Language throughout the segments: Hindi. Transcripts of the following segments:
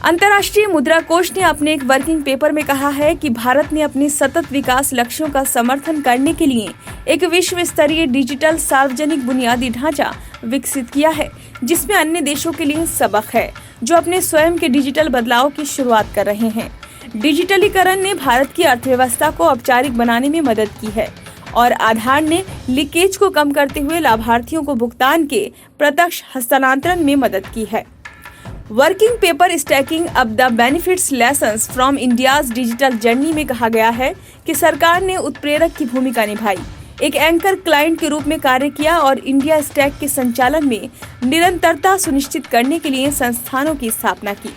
अंतर्राष्ट्रीय मुद्रा कोष ने अपने एक वर्किंग पेपर में कहा है कि भारत ने अपने सतत विकास लक्ष्यों का समर्थन करने के लिए एक विश्व स्तरीय डिजिटल सार्वजनिक बुनियादी ढांचा विकसित किया है, जिसमें अन्य देशों के लिए सबक है जो अपने स्वयं के डिजिटल बदलाव की शुरुआत कर रहे हैं। डिजिटलीकरण ने भारत की अर्थव्यवस्था को औपचारिक बनाने में मदद की है और आधार ने लीकेज को कम करते हुए लाभार्थियों को भुगतान के प्रत्यक्ष हस्तांतरण में मदद की है। Working paper stacking up the benefits lessons from India's digital journey में कहा गया है कि सरकार ने उत्प्रेरक की भूमिका निभाई, एक एंकर क्लाइंट के रूप में कार्य किया और इंडिया स्टैक के संचालन में निरंतरता सुनिश्चित करने के लिए संस्थानों की स्थापना की।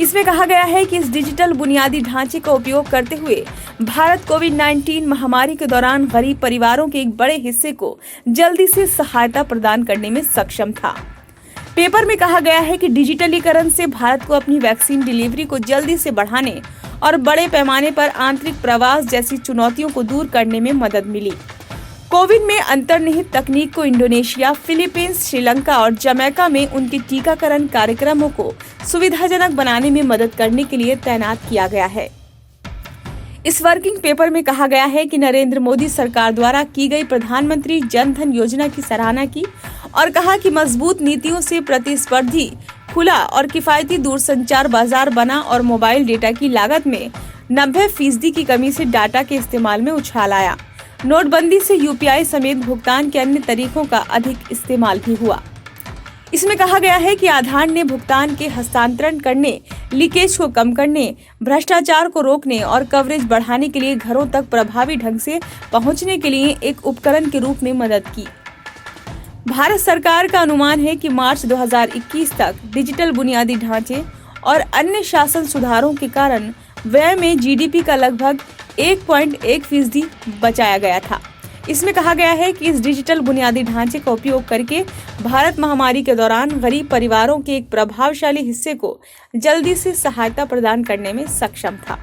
इसमें कहा गया है कि इस डिजिटल बुनियादी ढांचे का उपयोग करते हुए भारत कोविड-19 महामारी के दौरान गरीब परिवारों के एक बड़े हिस्से को जल्दी से सहायता प्रदान करने में सक्षम था। पेपर में कहा गया है कि डिजिटलीकरण से भारत को अपनी वैक्सीन डिलीवरी को जल्दी से बढ़ाने और बड़े पैमाने पर आंतरिक प्रवास जैसी चुनौतियों को दूर करने में मदद मिली। कोविड में अंतर्निहित तकनीक को इंडोनेशिया, फिलीपींस, श्रीलंका और जमैका में उनके टीकाकरण कार्यक्रमों को सुविधाजनक बनाने में मदद करने के लिए तैनात किया गया है। इस वर्किंग पेपर में कहा गया है कि नरेंद्र मोदी सरकार द्वारा की गई प्रधानमंत्री जन धन योजना की सराहना की और कहा कि मजबूत नीतियों से प्रतिस्पर्धी, खुला और किफायती दूरसंचार बाजार बना और मोबाइल डेटा की लागत में 90% की कमी से डाटा के इस्तेमाल में उछाल आया। नोटबंदी से यूपीआई समेत भुगतान के अन्य तरीकों का अधिक इस्तेमाल भी हुआ। इसमें कहा गया है कि आधार ने भुगतान के हस्तांतरण करने, लीकेज को कम करने, भ्रष्टाचार को रोकने और कवरेज बढ़ाने के लिए घरों तक प्रभावी ढंग से पहुंचने के लिए एक उपकरण के रूप में मदद की। भारत सरकार का अनुमान है कि मार्च 2021 तक डिजिटल बुनियादी ढांचे और अन्य शासन सुधारों के कारण व्यय में जीडीपी का लगभग 1.1% बचाया गया था। इसमें कहा गया है कि इस डिजिटल बुनियादी ढांचे का उपयोग करके भारत महामारी के दौरान गरीब परिवारों के एक प्रभावशाली हिस्से को जल्दी से सहायता प्रदान करने में सक्षम था।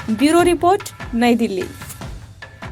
ब्यूरो रिपोर्ट, नई दिल्ली।